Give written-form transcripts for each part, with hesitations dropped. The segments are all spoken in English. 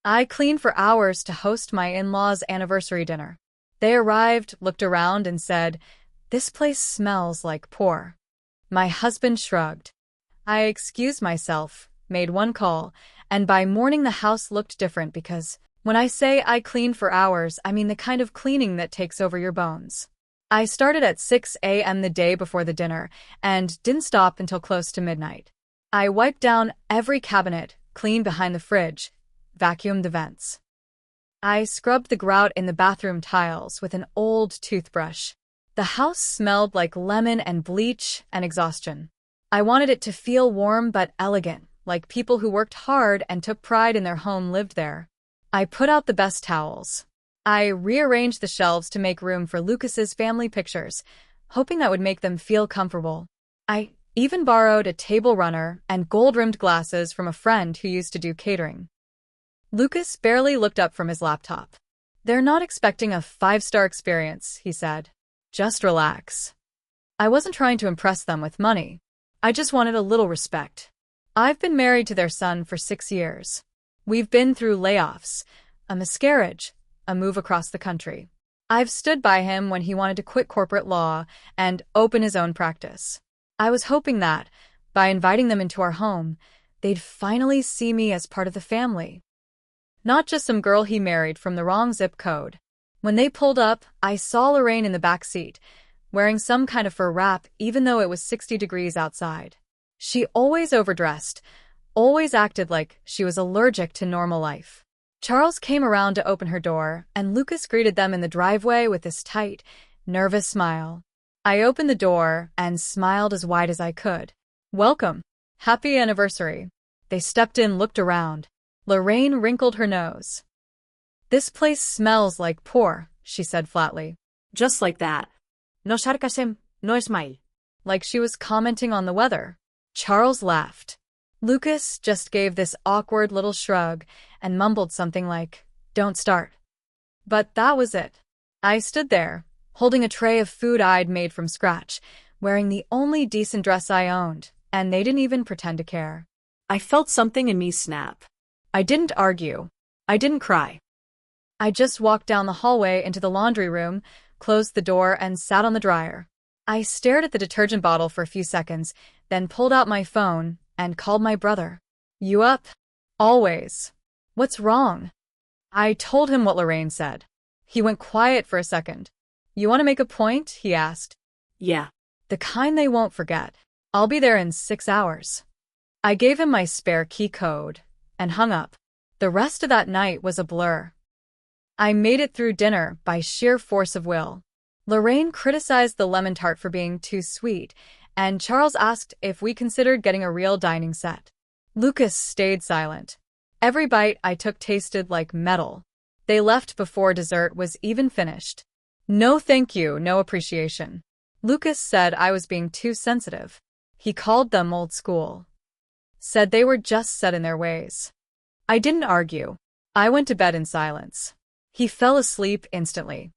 I cleaned for hours to host my in-laws' anniversary dinner. They arrived, looked around, and said, "This place smells like poor." My husband shrugged. I excused myself, made one call, and by morning the house looked different because when I say I cleaned for hours, I mean the kind of cleaning that takes over your bones. I started at 6 a.m. the day before the dinner and didn't stop until close to midnight. I wiped down every cabinet, cleaned behind the fridge, vacuumed the vents. I scrubbed the grout in the bathroom tiles with an old toothbrush. The house smelled like lemon and bleach and exhaustion. I wanted it to feel warm but elegant, like people who worked hard and took pride in their home lived there. I put out the best towels. I rearranged the shelves to make room for Lucas's family pictures, hoping that would make them feel comfortable. I even borrowed a table runner and gold-rimmed glasses from a friend who used to do catering. Lucas barely looked up from his laptop. "They're not expecting a 5-star experience," he said. "Just relax." I wasn't trying to impress them with money. I just wanted a little respect. I've been married to their son for 6 years. We've been through layoffs, a miscarriage, a move across the country. I've stood by him when he wanted to quit corporate law and open his own practice. I was hoping that, by inviting them into our home, they'd finally see me as part of the family. Not just some girl he married from the wrong zip code. When they pulled up, I saw Lorraine in the back seat, wearing some kind of fur wrap even though it was 60 degrees outside. She always overdressed, always acted like she was allergic to normal life. Charles came around to open her door, and Lucas greeted them in the driveway with this tight, nervous smile. I opened the door and smiled as wide as I could. "Welcome. Happy anniversary." They stepped in, looked around. Lorraine wrinkled her nose. "This place smells like poor," she said flatly. Just like that. No sarcasm, no smile. Like she was commenting on the weather. Charles laughed. Lucas just gave this awkward little shrug and mumbled something like, "Don't start." But that was it. I stood there, holding a tray of food I'd made from scratch, wearing the only decent dress I owned, and they didn't even pretend to care. I felt something in me snap. I didn't argue. I didn't cry. I just walked down the hallway into the laundry room, closed the door, and sat on the dryer. I stared at the detergent bottle for a few seconds, then pulled out my phone and called my brother. "You up?" "Always." "What's wrong?" I told him what Lorraine said. He went quiet for a second. "You want to make a point?" he asked. "Yeah." "The kind they won't forget. I'll be there in 6 hours." I gave him my spare key code and hung up. The rest of that night was a blur. I made it through dinner by sheer force of will. Lorraine criticized the lemon tart for being too sweet, and Charles asked if we considered getting a real dining set. Lucas stayed silent. Every bite I took tasted like metal. They left before dessert was even finished. "No thank you, no appreciation." Lucas said I was being too sensitive. He called them old school. Said they were just set in their ways. I didn't argue. I went to bed in silence. He fell asleep instantly.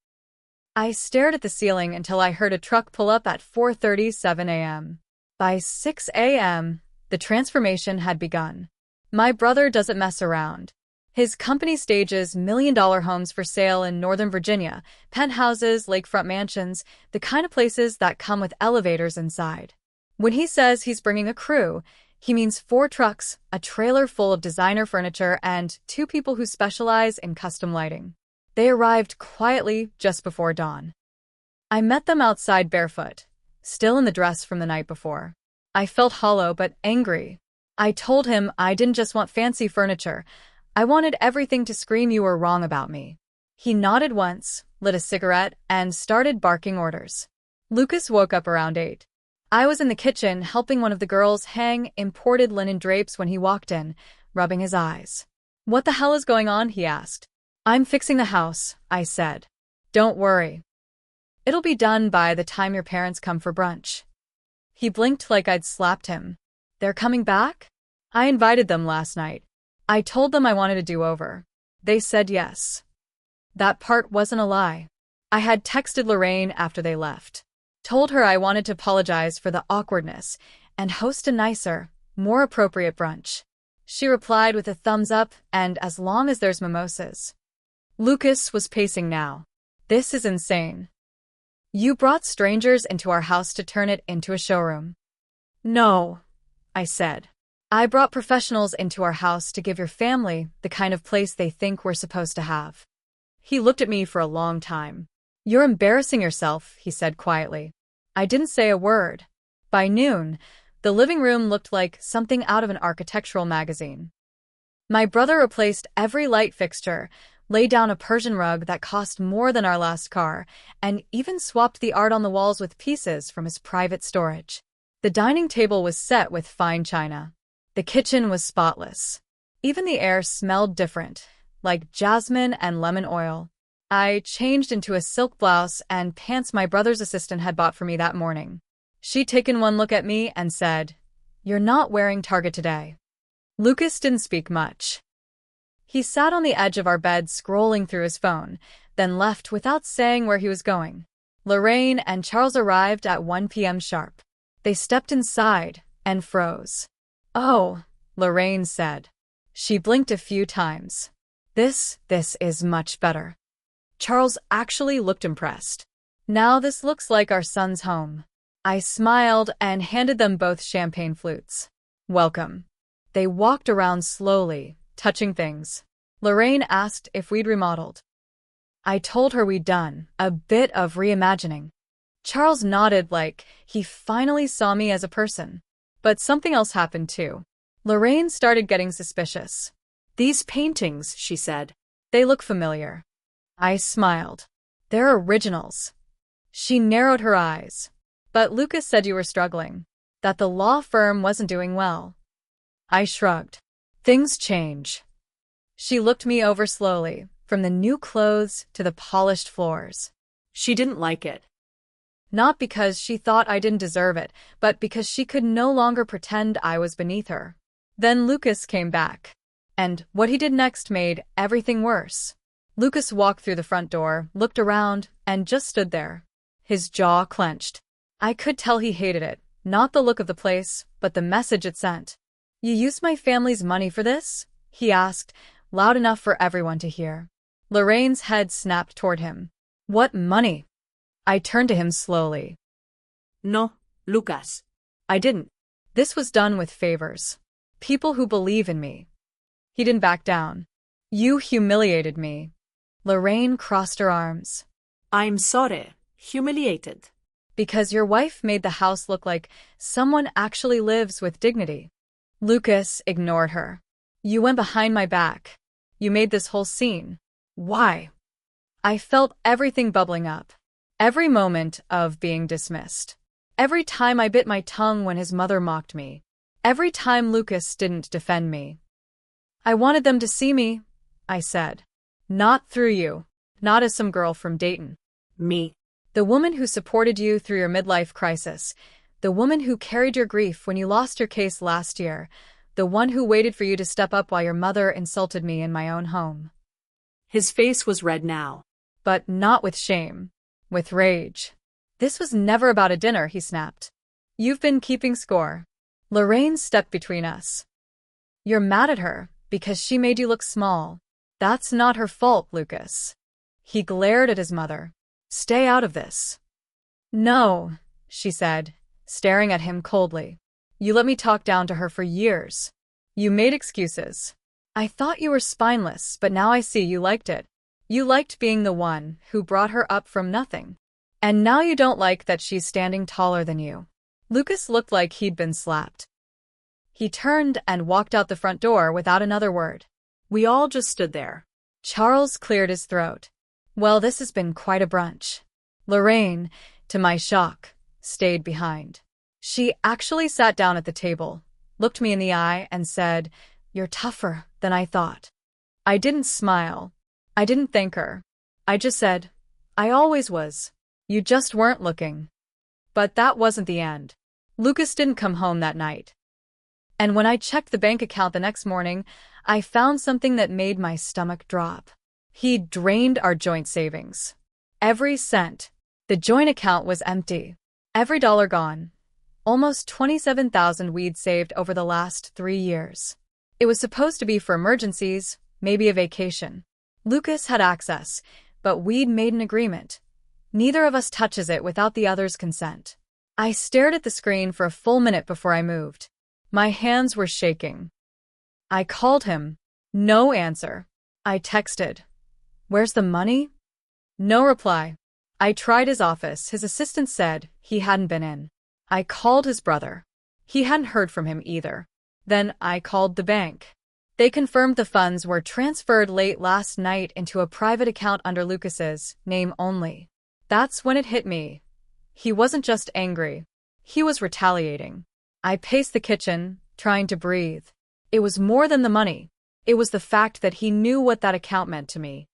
I stared at the ceiling until I heard a truck pull up at 4:37 a.m. By 6 a.m., the transformation had begun. My brother doesn't mess around. His company stages million-dollar homes for sale in Northern Virginia, penthouses, lakefront mansions, the kind of places that come with elevators inside. When he says he's bringing a crew, he means 4 trucks, a trailer full of designer furniture, and 2 people who specialize in custom lighting. They arrived quietly just before dawn. I met them outside barefoot, still in the dress from the night before. I felt hollow but angry. I told him I didn't just want fancy furniture. I wanted everything to scream you were wrong about me. He nodded once, lit a cigarette, and started barking orders. Lucas woke up around 8. I was in the kitchen helping one of the girls hang imported linen drapes when he walked in, rubbing his eyes. "What the hell is going on?" he asked. "I'm fixing the house," I said. "Don't worry. It'll be done by the time your parents come for brunch." He blinked like I'd slapped him. "They're coming back?" "I invited them last night. I told them I wanted a do-over. They said yes." That part wasn't a lie. I had texted Lorraine after they left. Told her I wanted to apologize for the awkwardness and host a nicer, more appropriate brunch. She replied with a thumbs up, and as long as there's mimosas. Lucas was pacing now. This is insane. You brought strangers into our house to turn it into a showroom. No, I said. I brought professionals into our house to give your family the kind of place they think we're supposed to have. He looked at me for a long time. You're embarrassing yourself, he said quietly. I didn't say a word. By noon, the living room looked like something out of an architectural magazine. My brother replaced every light fixture, laid down a Persian rug that cost more than our last car, and even swapped the art on the walls with pieces from his private storage. The dining table was set with fine china. The kitchen was spotless. Even the air smelled different, like jasmine and lemon oil. I changed into a silk blouse and pants my brother's assistant had bought for me that morning. She'd taken one look at me and said, "You're not wearing Target today." Lucas didn't speak much. He sat on the edge of our bed scrolling through his phone, then left without saying where he was going. Lorraine and Charles arrived at 1 p.m. sharp. They stepped inside and froze. "Oh," Lorraine said. She blinked a few times. This is much better." Charles actually looked impressed. "Now this looks like our son's home." I smiled and handed them both champagne flutes. "Welcome." They walked around slowly, touching things. Lorraine asked if we'd remodeled. I told her we'd done a bit of reimagining. Charles nodded like he finally saw me as a person. But something else happened too. Lorraine started getting suspicious. "These paintings," she said. "They look familiar." I smiled. "They're originals." She narrowed her eyes. "But Lucas said you were struggling, that the law firm wasn't doing well." I shrugged. "Things change." She looked me over slowly, from the new clothes to the polished floors. She didn't like it. Not because she thought I didn't deserve it, but because she could no longer pretend I was beneath her. Then Lucas came back. And what he did next made everything worse. Lucas walked through the front door, looked around, and just stood there. His jaw clenched. I could tell he hated it, not the look of the place, but the message it sent. "You used my family's money for this?" he asked, loud enough for everyone to hear. Lorraine's head snapped toward him. "What money?" I turned to him slowly. No, Lucas. I didn't. This was done with favors. People who believe in me. He didn't back down. "You humiliated me." Lorraine crossed her arms. I'm sorry. Humiliated. "Because your wife made the house look like someone actually lives with dignity." Lucas ignored her. "You went behind my back. You made this whole scene. Why?" I felt everything bubbling up. Every moment of being dismissed. Every time I bit my tongue when his mother mocked me. Every time Lucas didn't defend me. "I wanted them to see me," I said. "Not through you. Not as some girl from Dayton. Me. The woman who supported you through your midlife crisis. The woman who carried your grief when you lost your case last year. The one who waited for you to step up while your mother insulted me in my own home." His face was red now. But not with shame. With rage. "This was never about a dinner," he snapped. "You've been keeping score." Lorraine stepped between us. "You're mad at her because she made you look small. That's not her fault, Lucas." He glared at his mother. "Stay out of this." "No," she said, staring at him coldly. "You let me talk down to her for years. You made excuses. I thought you were spineless, but now I see you liked it. You liked being the one who brought her up from nothing. And now you don't like that she's standing taller than you." Lucas looked like he'd been slapped. He turned and walked out the front door without another word. We all just stood there. Charles cleared his throat. "Well, this has been quite a brunch." Lorraine, to my shock, stayed behind. She actually sat down at the table, looked me in the eye, and said, "You're tougher than I thought." I didn't smile. I didn't thank her. I just said, "I always was. You just weren't looking." But that wasn't the end. Lucas didn't come home that night. And when I checked the bank account the next morning, I found something that made my stomach drop. He'd drained our joint savings. Every cent. The joint account was empty. Every dollar gone. Almost $27,000 we'd saved over the last 3 years. It was supposed to be for emergencies, maybe a vacation. Lucas had access, but we'd made an agreement. Neither of us touches it without the other's consent. I stared at the screen for a full minute before I moved. My hands were shaking. I called him. No answer. I texted. Where's the money? No reply. I tried his office. His assistant said he hadn't been in. I called his brother. He hadn't heard from him either. Then I called the bank. They confirmed the funds were transferred late last night into a private account under Lucas's name only. That's when it hit me. He wasn't just angry. He was retaliating. I paced the kitchen, trying to breathe. It was more than the money. It was the fact that he knew what that account meant to me.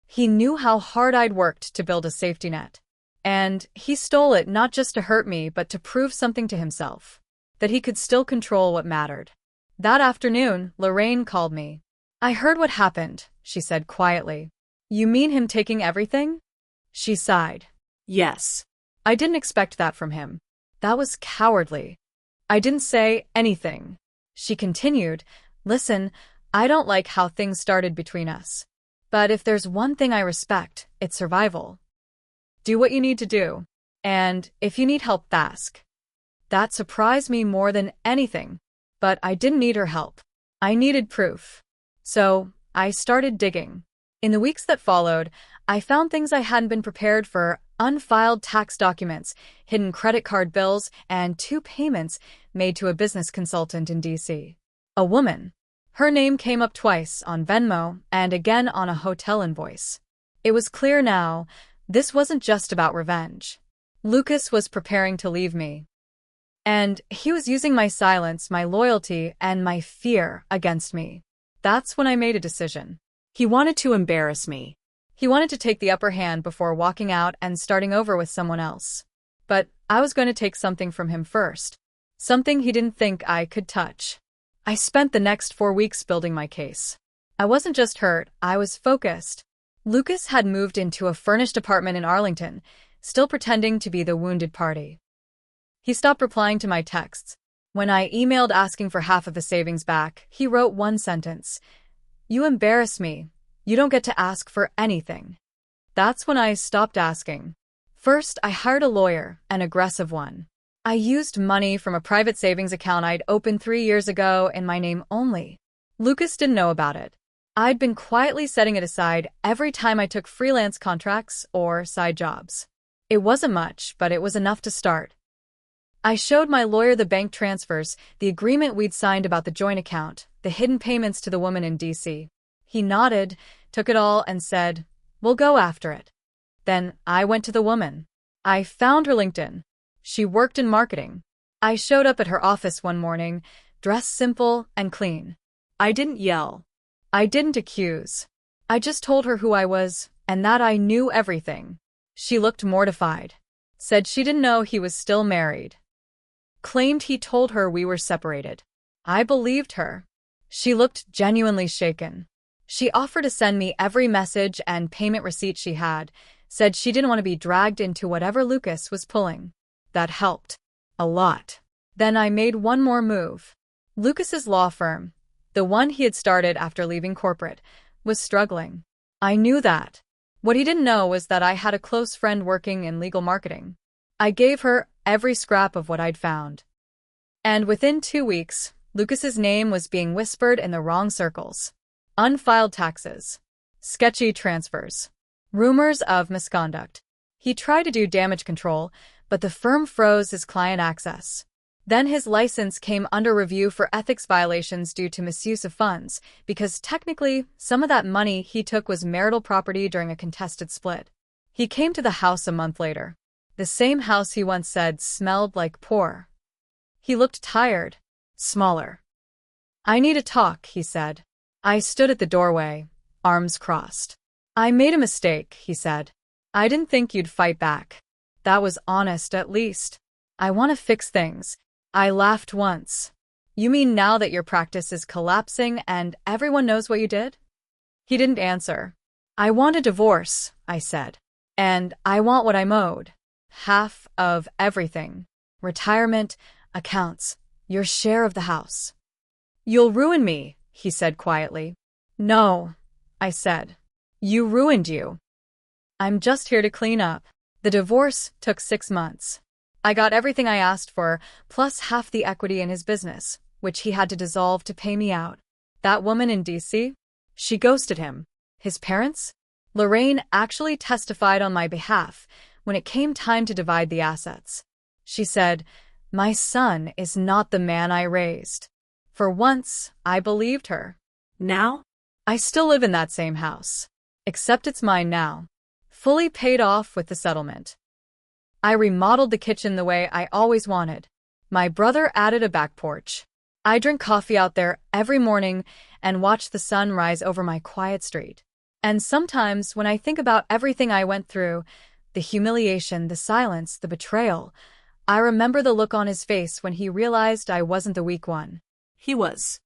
He knew how hard I'd worked to build a safety net. And he stole it not just to hurt me but to prove something to himself. That he could still control what mattered. That afternoon, Lorraine called me. I heard what happened, she said quietly. You mean him taking everything? She sighed. Yes. I didn't expect that from him. That was cowardly. I didn't say anything. She continued, listen, I don't like how things started between us. But if there's one thing I respect, it's survival. Do what you need to do. And if you need help, ask. That surprised me more than anything. But I didn't need her help. I needed proof. So, I started digging. In the weeks that followed, I found things I hadn't been prepared for: unfiled tax documents, hidden credit card bills, and 2 payments made to a business consultant in DC. A woman. Her name came up twice on Venmo and again on a hotel invoice. It was clear now, this wasn't just about revenge. Lucas was preparing to leave me. And he was using my silence, my loyalty, and my fear against me. That's when I made a decision. He wanted to embarrass me. He wanted to take the upper hand before walking out and starting over with someone else. But I was going to take something from him first. Something he didn't think I could touch. I spent the next 4 weeks building my case. I wasn't just hurt, I was focused. Lucas had moved into a furnished apartment in Arlington, still pretending to be the wounded party. He stopped replying to my texts. When I emailed asking for half of the savings back, he wrote one sentence. You embarrass me. You don't get to ask for anything. That's when I stopped asking. First, I hired a lawyer, an aggressive one. I used money from a private savings account I'd opened 3 years ago in my name only. Lucas didn't know about it. I'd been quietly setting it aside every time I took freelance contracts or side jobs. It wasn't much, but it was enough to start. I showed my lawyer the bank transfers, the agreement we'd signed about the joint account, the hidden payments to the woman in DC. He nodded, took it all, and said, we'll go after it. Then I went to the woman. I found her LinkedIn. She worked in marketing. I showed up at her office one morning, dressed simple and clean. I didn't yell. I didn't accuse. I just told her who I was, and that I knew everything. She looked mortified. Said she didn't know he was still married. Claimed he told her we were separated. I believed her. She looked genuinely shaken. She offered to send me every message and payment receipt she had, said she didn't want to be dragged into whatever Lucas was pulling. That helped. A lot. Then I made one more move. Lucas's law firm, the one he had started after leaving corporate, was struggling. I knew that. What he didn't know was that I had a close friend working in legal marketing. I gave her every scrap of what I'd found. And within 2 weeks, Lucas's name was being whispered in the wrong circles. Unfiled taxes. Sketchy transfers. Rumors of misconduct. He tried to do damage control, but the firm froze his client access. Then his license came under review for ethics violations due to misuse of funds, because technically, some of that money he took was marital property during a contested split. He came to the house a month later. The same house he once said smelled like poor. He looked tired, smaller. I need to talk, he said. I stood at the doorway, arms crossed. I made a mistake, he said. I didn't think you'd fight back. That was honest, at least. I want to fix things. I laughed once. You mean now that your practice is collapsing and everyone knows what you did? He didn't answer. I want a divorce, I said. And I want what I'm owed. Half of everything. Retirement, accounts, your share of the house. You'll ruin me, he said quietly. No, I said. You ruined you. I'm just here to clean up. The divorce took 6 months. I got everything I asked for, plus half the equity in his business, which he had to dissolve to pay me out. That woman in D.C.? She ghosted him. His parents? Lorraine actually testified on my behalf when it came time to divide the assets. She said, "My son is not the man I raised." For once, I believed her. Now? I still live in that same house, except it's mine now, fully paid off with the settlement. I remodeled the kitchen the way I always wanted. My brother added a back porch. I drink coffee out there every morning and watch the sun rise over my quiet street. And sometimes when I think about everything I went through, the humiliation, the silence, the betrayal, I remember the look on his face when he realized I wasn't the weak one. He was.